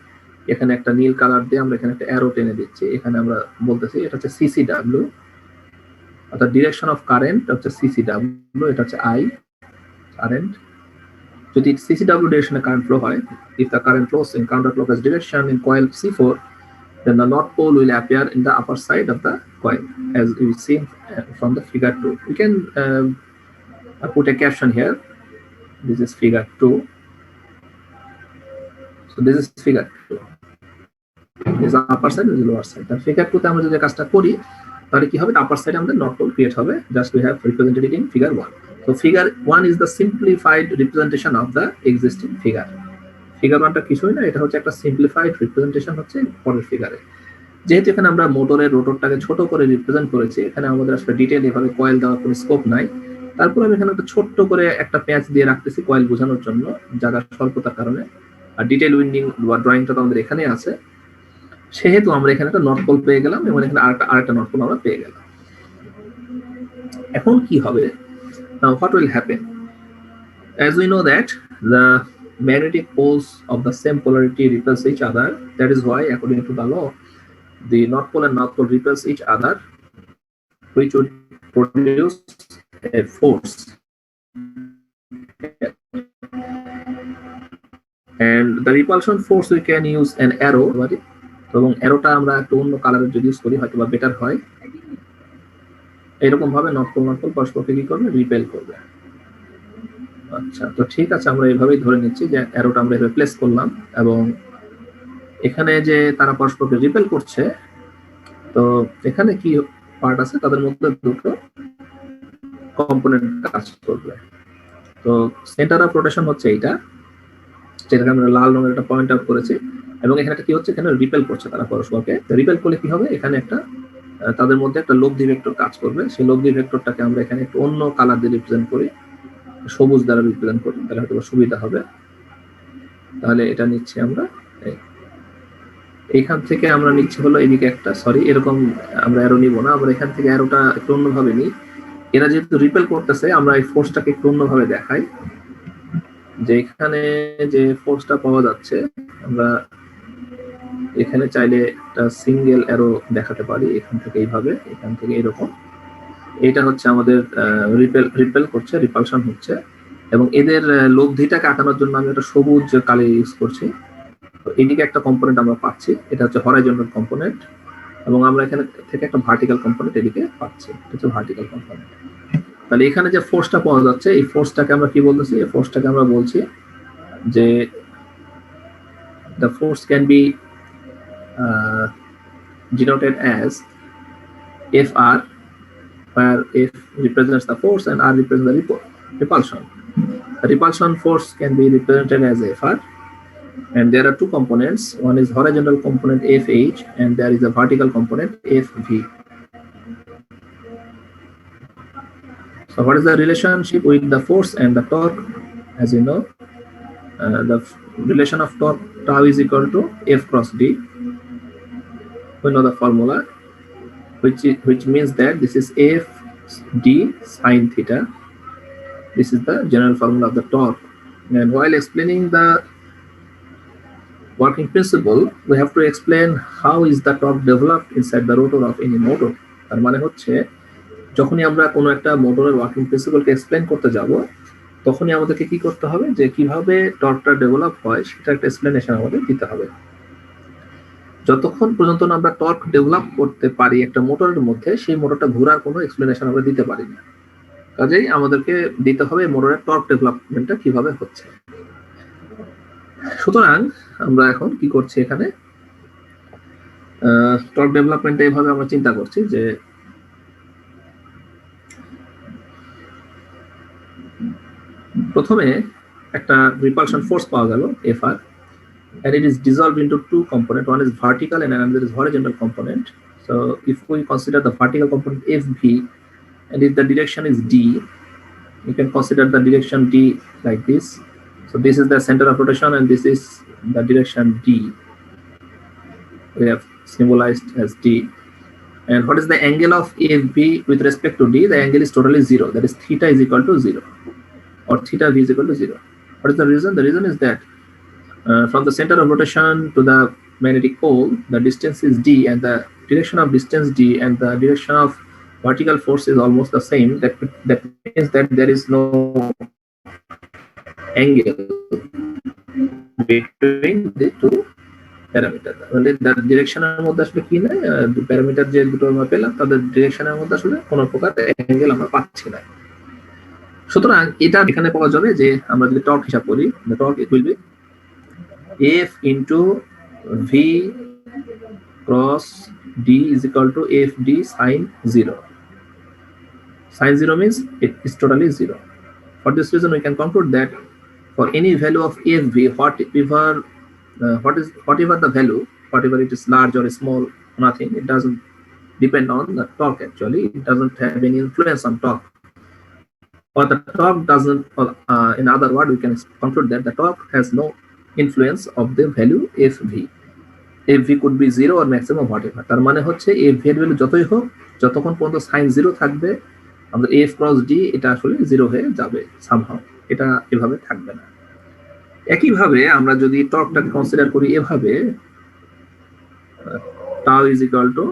Speaker 1: এখানে একটা নীল কালার দিয়ে আমরা এখানে একটা অ্যারো টেনে দিচ্ছি, এখানে আমরা বলতেছি এটা হচ্ছে সিসিডাব্লিউ, অর্থাৎ ডিরেকশন অফ কারেন্ট হচ্ছে সিসিডাব্লিউ, এটা হচ্ছে আই কারেন্ট। যদি সিসিডাব্লিউ ডিরেকশনে কারেন্ট ফ্লো হয়, if the current flows in counterclockwise direction in coil C4, then the north pole will appear in the upper side of the coil, as we see from the figure 2. We can put a caption here. This is figure 2. So this is figure 2. This is upper side, this is lower side. The figure 2 তে আমরা যদি কাজটা করি, তাহলে কি হবে? আপার সাইডে আমাদের নর্থ পোল ক্রিয়েট হবে, just we have represented it in figure 1. So figure 1 is the simplified representation of the existing figure. Figure 1টা কিছুই না, এটা হচ্ছে একটা সিম্পলিফাইড রিপ্রেজেন্টেশন হচ্ছে পরের ফিগারে। যেহেতু এখানে আমরা মোটরের রোটরটাকে ছোট করে রিপ্রেজেন্ট করেছি, এখানে আমাদের আসলে ডিটেইল এভাবে কয়েল দেওয়ার কোনো স্কোপ নাই। তারপর আমি এখানে একটা ছোট্ট করে একটা প্যাচ দিয়ে রাখতেছি কয়েল বোঝানোর জন্য, জায়গার স্বল্পতার কারণে। আর ডিটেইল উইন্ডিং বা ড্রয়িংটা তো আমাদের এখানে আছে, সেহেতু আমরা এখানে একটা নর্থ পোল পেয়ে গেলাম এবং এখানে আরেকটা নর্থ পোল আমরা পেয়ে গেলাম। এখন কি হবে? Now what will happen? As we know that the magnetic poles of the same polarity repels each other, that is why according to the law the north pole and south pole repels each other, which would produce a force, and the repulsion force we can use an arrow, এবং অ্যারোটা আমরা একটু অন্য কালারের যদি use করি হয়তো বা better হয়। এরকম ভাবে নর্থ পোল পরস্পরকে কি করবে? রিপেল করবে। আচ্ছা, তো ঠিক আছে, আমরা এইভাবেই ধরে নিচ্ছি যে অ্যারোটা আমরা এভাবে প্লেস করলাম এবং এখানে যে তারা পরস্পরকে রিপেল করছে, তো এখানে কি পার্ট আছে? তাদের মধ্যে দুটো কম্পোনেন্ট কাজ করবে। তো সেন্টার অফ রোটেশন হচ্ছে এইটা, যেটাকে আমরা লাল রঙের একটা পয়েন্ট আউট করেছি, এবং এখানে কি হচ্ছে? এখানে রিপেল করছে তারা পরস্পরকে। রিপেল করলে কি হবে? এখানে একটা তাদের মধ্যে একটা লব্ধি ভেক্টর কাজ করবে। সেই লব্ধি ভেক্টরটাকে আমরা এখানে একটু অন্য কালার দিয়ে রিপ্রেজেন্ট করি, সবুজ দ্বারা রিপ্রেজেন্ট করি, তাহলে হয়তো সুবিধা হবে। তাহলে এটা নিচ্ছি আমরা, এইখান থেকে আমরা নিচ্ছি হলো এদিকে একটা, সরি এরকম আমরা অ্যারো নিব না, আমরা এখান থেকে অ্যারোটা একটু অন্যভাবে নিই। এরা যেহেতু রিপেল করতেছে, আমরা এই ফোর্সটাকে একটু অন্যভাবে দেখাই, যে এখানে যে ফোর্সটা পাওয়া যাচ্ছে, আমরা এখানে চাইলে একটা সিঙ্গেল অ্যারো দেখাতে পারি, এখান থেকে এইভাবে, এখান থেকে এরকম। এটা হচ্ছে আমাদের রিপেল করছে, রিপালশন হচ্ছে, এবং এদের লব্ধিটাকে আঁকানোর জন্য আমি একটা সবুজ কালি ইউজ করছি। তো এদিকে একটা কম্পোনেন্ট আমরা পাচ্ছি, এটা হচ্ছে হরাইজন্টাল কম্পোনেন্ট, এবং আমরা এখানে থেকে একটা ভার্টিক্যাল কম্পোনেন্ট এদিকে পাচ্ছি, এটা হচ্ছে ভার্টিক্যাল কম্পোনেন্ট। তাহলে এখানে যে ফোর্সটা পাওয়া যাচ্ছে, এই ফোর্সটাকে আমরা কি বলতেছি? এই ফোর্সটাকে আমরা বলছি যে the force can be denoted as Fr, where F represents the force and R represents the repulsion. The repulsion force can be represented as Fr, and there are two components. One is horizontal component Fh, and there is a vertical component Fv. So what is the relationship with the force and the torque? As you know, the relation of torque tau is equal to F cross D. We know the formula, which means that this is F D sine theta. This is the general formula of the torque. And while explaining the working principle, we have to explain how is the torque developed inside the rotor of any motor. তার মানে হচ্ছে যখনই আমরা কোনো একটা মোটরের working প্রিন্সিপালকে explain করতে যাব, তখনই আমাদেরকে কি করতে হবে? যে কিভাবে টর্কটা ডেভেলপ হয় সেটা একটা এক্সপ্লেনেশন আমাদের দিতে হবে। যতক্ষণ পর্যন্ত আমরা টর্ক ডেভেলপ করতে পারি একটা মোটরের মধ্যে, সেই মোটরটা ঘোরার কোনো এক্সপ্লেনেশন আমরা দিতে পারি না। কাজেই আমাদেরকে দিতে হবে মোটরের টর্ক ডেভেলপমেন্টটা কিভাবে হচ্ছে। সুতরাং আমরা এখন কি করছি? এখানে টর্ক ডেভেলপমেন্টটা এইভাবে আমরা চিন্তা করছি যে প্রথমে একটা রিপালশন ফোর্স পাওয়া গেল Fr, and it is dissolved into two components. One is vertical and another is horizontal component. So if we consider the vertical component Fv, and if the direction is d, you can consider the direction d like this. So this is the center of rotation and this is the direction d. We have symbolized as d. And what is the angle of Fb with respect to d? The angle is totally zero. That is theta is equal to 0, or theta v is equal to 0. What is the reason? The reason is that from the center of rotation to the magnetic pole, the distance is d, and the direction of distance d and the direction of vertical force is almost the same. That means that there is no angle between the two parameter. তাহলে তার ডিরেকশনের মধ্যে আসলে কি না, parameter যে দুটো আমরা পেলাম তাদের ডিরেকশনের মধ্যে আসলে কোনো প্রকার অ্যাঙ্গেল আমরা পাচ্ছি না। সুতরাং এটা এখানে পাওয়া যাবে যে আমরা যদি টর্ক হিসাব করি, the torque it will be F into V cross D is equal to FD sin 0. Sin 0 means it is totally 0. For this reason, we can conclude that for any value of Fv, whatever the value, whatever it is large or small, nothing, it doesn't depend on the torque actually. It doesn't have any influence on torque. Or the torque doesn't, in other words, we can conclude that the torque has no influence of the value Fv. Fv could be 0 or maximum whatever. তার মানে হচ্ছে Fv এর value যতই হোক, যতক্ষণ পর্যন্ত sin 0 থাকবে, আমাদের F cross D এটা আসলে 0 হয়ে যাবে somehow. এটা এভাবে থাকবে না। একইভাবে আমরা যদি টর্কটাকে কনসিডার করি এভাবে, tau is equal to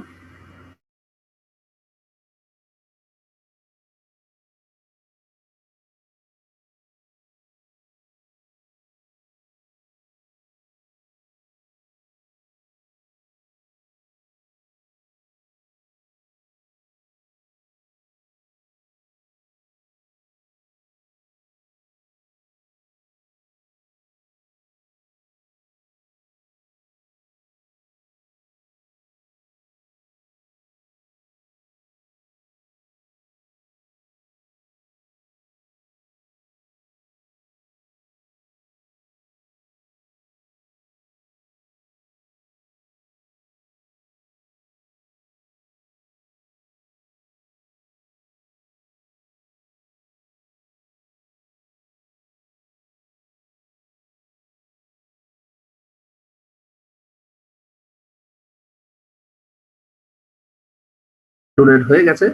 Speaker 1: হয়ে গেছে,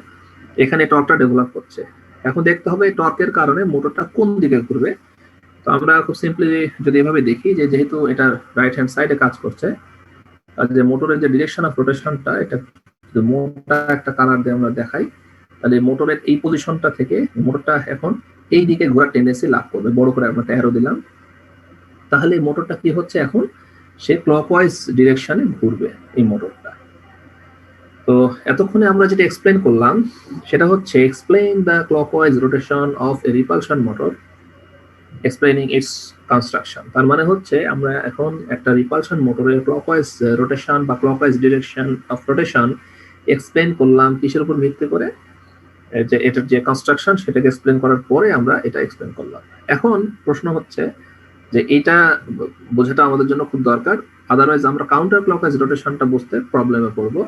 Speaker 1: এখানে টর্কটা ডেভেলপ করছে। এখন দেখতে হবে টর্কের কারণে মোটরটা কোন দিকে ঘুরবে। তো আমরা খুব সিম্পলি যদি এভাবে দেখি যে যেহেতু এটা রাইট হ্যান্ড সাইডে কাজ করছে, আর যে মোটরের যে ডিরেকশন অফ রোটেশনটা, এটা যদি মোটরটা একটা কালার দিয়ে আমরা দেখাই, তাহলে মোটরের এই পজিশনটা থেকে মোটরটা এখন এই দিকে ঘোরার টেন্ডেন্সি লাভ করবে। বড় করে আমরা অ্যারো দিলাম, তাহলে মোটরটা কি হচ্ছে, এখন সে ক্লকওয়াইজ ডিরেকশনে ঘুরবে এই মোটরটা। তো এতক্ষণে আমরা যেটা এক্সপ্লেন করলাম সেটা হচ্ছে explain the clockwise rotation of A repulsion motor, explaining it's construction. তার মানে হচ্ছে আমরা এখন একটা রিপালশন মোটরের ক্লকওয়াইজ রোটেশন বা clockwise direction of rotation explain করলাম কিসের উপর ভিত্তি করে, যে এটার যে কনস্ট্রাকশন সেটাকে এক্সপ্লেন করার পরে আমরা এটা এক্সপ্লেন করলাম। এখন প্রশ্ন হচ্ছে যে এটা বোঝাটা আমাদের জন্য খুব দরকার, আদারওয়াইজ আমরা কাউন্টার ক্লকওয়াইজ রোটেশনটা বুঝতে প্রবলেমে পড়বো।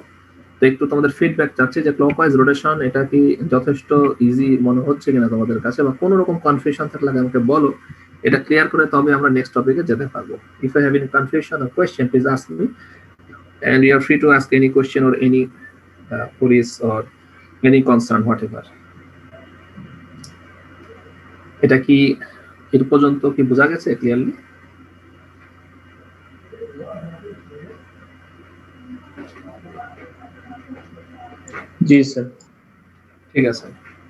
Speaker 1: তো একটু তোমাদের ফিডব্যাক চাচ্ছি যে ক্লকওয়াইজ রোটেশন এটা কি যথেষ্ট ইজি মনে হচ্ছে কিনা তোমাদের কাছে, বা কোনো রকম কনফিউশন থাকলে আমাকে বলো, এটা ক্লিয়ার করে তবে আমরা নেক্সট টপিকে যেতে পারবো। If I have any confusion or question please ask me, and you are free to ask any question or any queries or any concern whatever. এটা কি এর পর্যন্ত কি বোঝা গেছে ক্লিয়ারলি?
Speaker 2: জি স্যার।
Speaker 1: ঠিক আছে,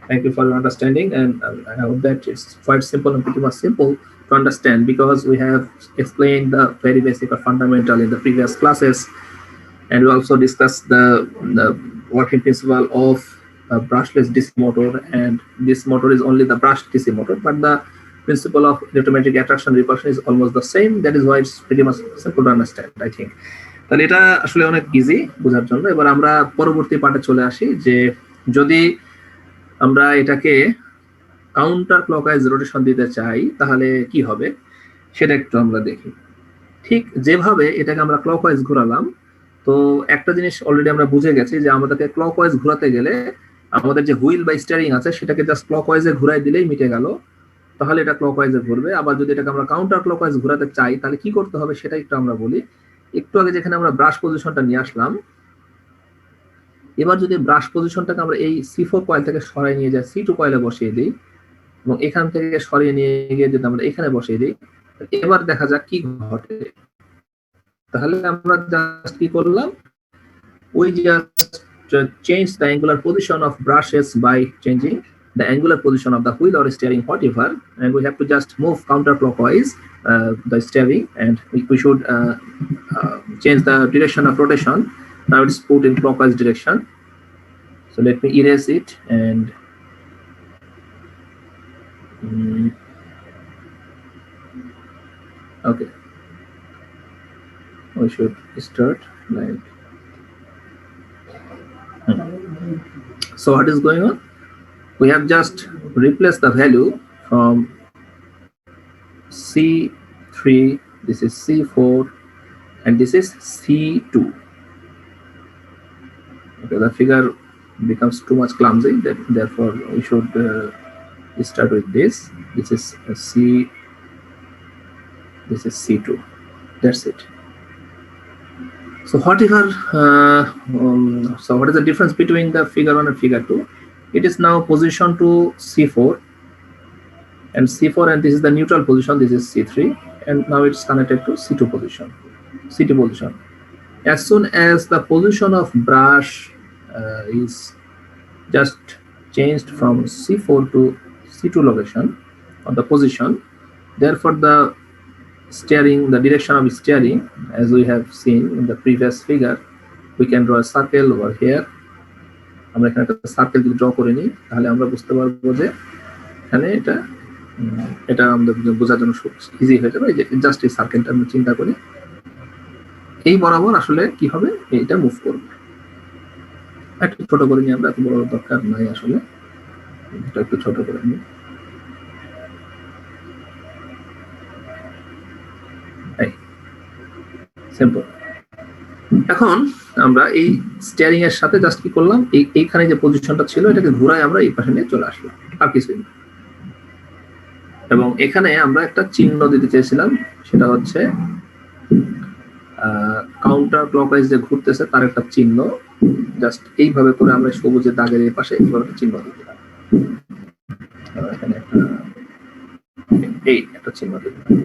Speaker 1: thank you for your understanding, and I hope that it's quite simple and pretty much simple to understand, because we have explained the very basic or fundamental in the previous classes, and we also discussed the working principle of a brushless DC motor, and this motor is only the brushed DC motor, but the principle of electromagnetic attraction repulsion is almost the same. That is why it's pretty much simple to understand, I think. তাহলে এটা আসলে অনেক easy বোঝার জন্য। এবার আমরা পরবর্তী পার্টে চলে আসি, যে যদি আমরা এটাকে কাউন্টার ক্লকওয়াইজ রোটেশন দিতে চাই তাহলে কি হবে সেটা একটু আমরা দেখি। ঠিক যেভাবে এটাকে আমরা ক্লকওয়াইজ ঘোরালাম, তো একটা জিনিস অলরেডি আমরা বুঝে গেছি যে আমাদেরকে ক্লকওয়াইজ ঘোরাতে গেলে আমাদের যে হুইল বা স্টিয়ারিং আছে সেটাকে জাস্ট ক্লকওয়াইজে ঘুরাই দিলেই মিটে গেল, তাহলে এটা ক্লকওয়াইজে ঘুরবে। আবার যদি এটাকে আমরা কাউন্টার ক্লকওয়াইজ ঘোরাতে চাই তাহলে কি করতে হবে সেটা একটু আমরা বলি। একটু আগে যেখানে আমরা ব্রাশ পজিশনটা নিয়ে আসলাম, এবার যদি ব্রাশ পজিশনটাকে আমরা এই C4 কয়েল থেকে সরাই নিয়ে যাই C2 কয়েলে বসিয়ে দিই এবং এখান থেকে সরিয়ে নিয়ে গিয়ে যদি আমরা এখানে বসিয়ে দিই, এবার দেখা যাক কি ঘটে। তাহলে আমরা জাস্ট কি করলাম, we just change the angular position of brushes by changing the angular position of the wheel or steering, whatever, and we have to just move counterclockwise the steering, and we should change the direction of rotation. Now it's put in clockwise direction. So let me erase it and okay, we should start like so what is going on, we have just replaced the value from C3, this is C4, and this is C2. Okay, the figure becomes too much clumsy, therefore we should start with this. This is this is C2. That's it. So whatever so what is the difference between the figure 1 and figure 2? It is now position to C4 and C4, and this is the neutral position, this is C3, and now it's connected to C2 position. As soon as the position of brush is just changed from C4 to C2 location of the position, therefore the steering, the direction of steering, as we have seen in the previous figure, we can draw a circle over here. আমরা এখানে একটা circle যদি draw করে নিই তাহলে আমরা বুঝতে পারবো যে এখানে এটা আমাদের বোঝার জন্য ইজি হয়ে যাবে। এই যে জাস্ট এই সার্কেলটা আমরা চিন্তা করি, এই বরাবর আসলে কি হবে, এইটা মুভ করবে। একটু ছোট করে নিই আমরা, এত বড় দরকার নাই আসলে, এটা একটু ছোট করে নিই। সিম্পল। এখন আমরা এই স্টিয়ারিং এর সাথে জাস্ট কি করলাম, এইখানে যে পজিশনটা ছিল এটাকে ঘুরায় আমরা এই পাশে নিয়ে চলে আসলাম, আর কিছুই না। এবং এখানে আমরা একটা চিহ্ন দিতে চেয়েছিলাম, সেটা হচ্ছে কাউন্টার ক্লকওয়াইজ যে ঘুরতেছে তার একটা চিহ্ন, জাস্ট এইভাবে করে আমরা সবুজের দাগের এই পাশে এইভাবে একটা চিহ্ন দিতে পারি। এখানে একটা চিহ্ন দিতে পারি।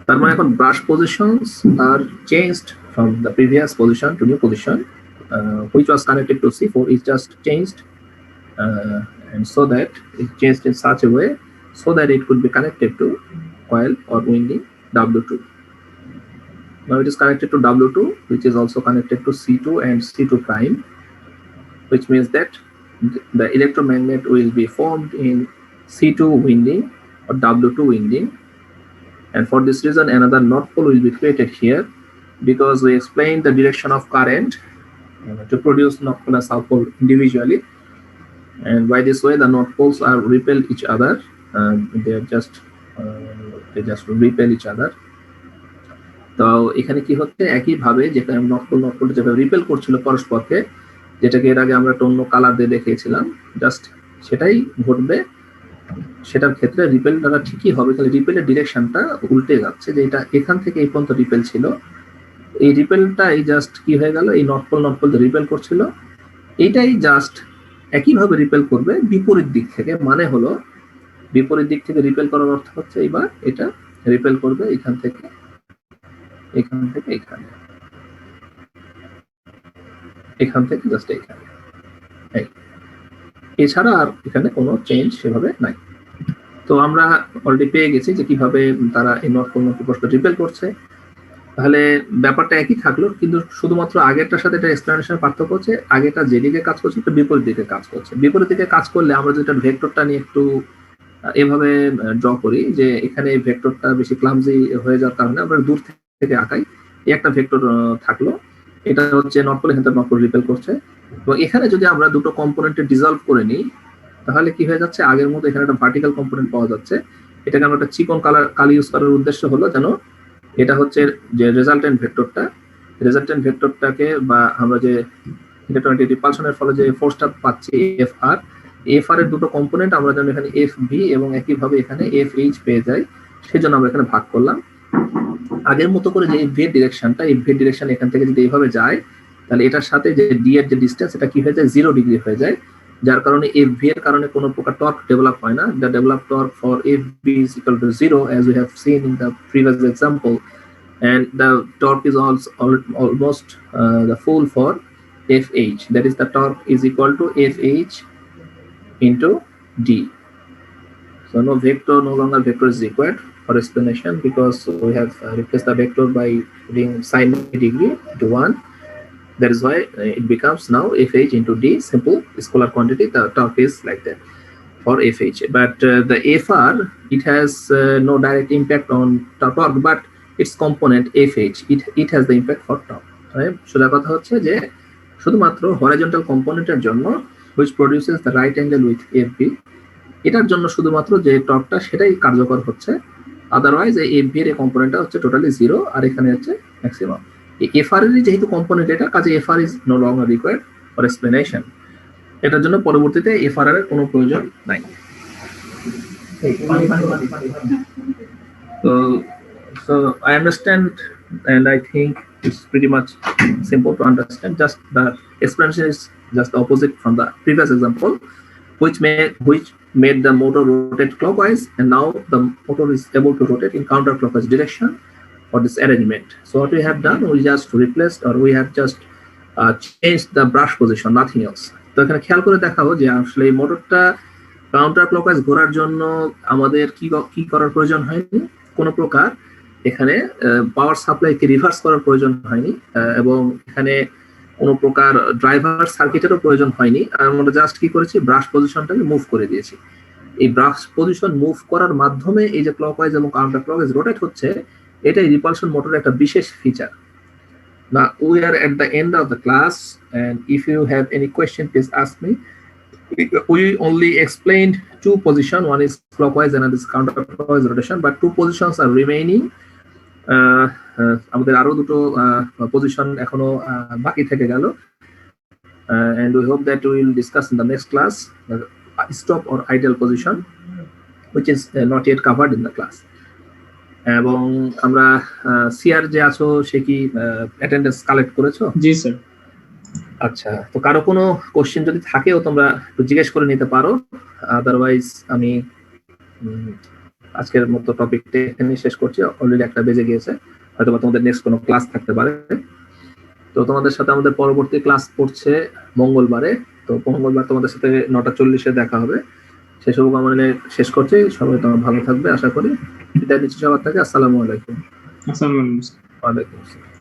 Speaker 1: তার মানে এখন brush positions are changed from the previous position to new position, which was connected to C4 is just changed, and so that it changed in such a way so that it could be connected to coil or winding W2. Now it is connected to W2, which is also connected to C2 and C2 prime, which means that the electromagnet will be formed in C2 winding or W2 winding. And for this reason, another north pole will be created here, because we explained the direction of current to produce north pole and south pole individually. And by this way, the north poles are repel each other. They just repel each other. তো এখানে কি হচ্ছে, একইভাবে যেটা north pole যেভাবে repel করছিল পরস্পরকে, যেটাকে এর আগে আমরা একটা অন্য কালার দিয়ে দেখিয়েছিলাম, জাস্ট সেটাই ঘটবে। সেটার ক্ষেত্রে রিপেল দ্বারা ঠিকই হবে, তাহলে রিপেলের ডিরেকশনটা উল্টে যাচ্ছে, যে এটা এখান থেকে এই পর্যন্ত রিপেল ছিল, এই রিপেলটা এই জাস্ট কি হয়ে গেল, এই নর্থ পোল রিপেল করছিল, এইটাই জাস্ট একইভাবে রিপেল করবে বিপরীত দিক থেকে। মানে হলো বিপরীত দিক থেকে রিপেল করার অর্থ হচ্ছে এবার এটা রিপেল করবে এখান থেকে এখানে, এখান থেকে জাস্ট এখানে, এছাড়া আর এখানে কোনো চেঞ্জ সেভাবে নাই। তো আমরা অলরেডি পেয়ে গেছি যে কিভাবে তারা এই নর্থ পোল রিপেল করছে। তাহলে ব্যাপারটা একই থাকলো, কিন্তু শুধুমাত্র আগেরটার সাথে এটা এক্সপ্লেনেশন পার্থক্য হচ্ছে, আগেটা যেদিকে কাজ করছে এটা বিপরীত দিকে কাজ করছে। বিপরীত দিকে কাজ করলে আমরা যেটা ভেক্টরটা নিয়ে একটু এভাবে ড্র করি, যে এখানে এই ভেক্টরটা বেশি ক্লামজি হয়ে যাওয়ার কারণে আমরা দূর থেকে আঁকাই। এই একটা ভেক্টর থাকলো, এটা হচ্ছে নর্থ পোল, এখান থেকে নর্থ পোল রিপেল করছে। এবং এখানে যদি আমরা দুটো কম্পোনেন্টে ডিসলভ করে নিই তাহলে কি হয়ে যাচ্ছে, আগের মতো এখানে একটা ভার্টিক্যাল কম্পোনেন্ট পাওয়া যাচ্ছে। এটাকে আমরা একটা চিকন কালি ইউজ করার উদ্দেশ্য হলো যেন এটা হচ্ছে যে রেজাল্টেন্ট ভেক্টরটাকে বা আমরা যে ইলেকট্রোম্যাগনেটিক রিপালশনের ফলে যে ফোর্সটা পাচ্ছি এফ আর এর দুটো কম্পোনেন্ট আমরা যেন এখানে এফ ভি এবং একইভাবে এখানে এফ এইচ পেয়ে যাই, সেজন্য আমরা এখানে ভাগ করলাম। আগের মতো করে যে এফ ভি এর ডিরেকশন এখান থেকে যদি এইভাবে যায়, তাহলে এটার সাথে যে ডি এর যে ডিস্টেন্স এটা কি হয়ে যায়, 0 ডিগ্রি হয়ে যায়, যার কারণে এফ ভি এর কারণে কোনো প্রকার টর্ক ডেভেলপ হয় না। The develop torque for F V is equal to 0 as we have seen in the previous example, and the torque is also almost the full for fh, that is the torque is equal to fh into d. So no longer vector is required for explanation, because we have replaced the vector by putting sine degree to 1. That is why it becomes now fh into d, simple scalar quantity. The torque is like that for fh, but the fr, it has no direct impact on torque, but its component fh, it has the impact for torque. সোজা কথা হচ্ছে যে শুধুমাত্র horizontal কম্পোনেন্টের জন্য which produces the right angle with fb, এটার জন্য শুধুমাত্র যে টর্কটা সেটাই কার্যকর হচ্ছে, আদারওয়াইজ এই এফ ভি এর কম্পোনেন্টটা হচ্ছে টোটালি 0, আর এখানে হচ্ছে ম্যাক্সিমাম। এই এফআর এর যেহেতু কম্পোনেন্ট এটা, কাজে এফআর is no longer required for explanation. এটার জন্য পরবর্তীতে এফআর এর কোনো প্রয়োজন নাই। So I understand, and I think it's pretty much simple to understand. Just the explanation is just the opposite from the previous example, which made the motor rotate clockwise, and now the motor is able to rotate in counterclockwise direction for this arrangement. So what we have done, we just replaced, or we have just changed the brush position, nothing else. তো এখানে খেয়াল করে দেখাবো যে আসলে এই মোটরটা counter clockwise ঘোরার জন্য আমাদের কি করার প্রয়োজন হয়নি, কোনো প্রকার এখানে পাওয়ার সাপ্লাইকে রিভার্স করার প্রয়োজন হয়নি, এবং এখানে কোনো প্রকার ড্রাইভার সার্কিটেরও প্রয়োজন হয়নি। আমরা জাস্ট কি করেছি, ব্রাশ পজিশনটাকে মুভ করে দিয়েছি। এই ব্রাশ পজিশন মুভ করার মাধ্যমে এই যে ক্লকওয়াইজ এবং কাউন্টার ক্লকওয়াইজ রোটেট হচ্ছে, এটাই রিপালশন মোটরের একটা বিশেষ feature. Now we are at the end of the class, and if you have any question, please ask me. We only explained two positions, one is clockwise and another is counterclockwise rotation, but two positions are remaining. আমাদের আরো দুটো position এখনো বাকি থেকে গেল, and we hope that we will discuss in the next class stop or idle position, which is not yet covered in the class. এবং আমরা CR যে আছো, সে কি অ্যাটেন্ডেন্স কালেক্ট করেছো?
Speaker 2: জি স্যার।
Speaker 1: আচ্ছা, তো কারো কোনো কোশ্চেন যদি থাকেও তোমরা একটু জিজ্ঞেস করে নিতে পারো, আদারওয়াইজ আমি আজকের মতো টপিকটা এখানে শেষ করছি। অলরেডি 1টা বেজে গিয়েছে, হয়তো তোমাদের নেক্সট কোনো ক্লাস থাকতে পারে। তো তোমাদের সাথে আমাদের পরবর্তী ক্লাস পড়ছে মঙ্গলবারে। তো মঙ্গলবার তোমাদের সাথে 9:40-এ দেখা হবে। সেই শুভকামনা শেষ করছি। সবাই তোমরা ভালো থাকবে আশা করি। বিদায় নিচ্ছি সবার থেকে। আসসালামু আলাইকুম।
Speaker 2: আসসালামু আলাইকুম।
Speaker 1: ওয়ালাইকুম আসসালাম।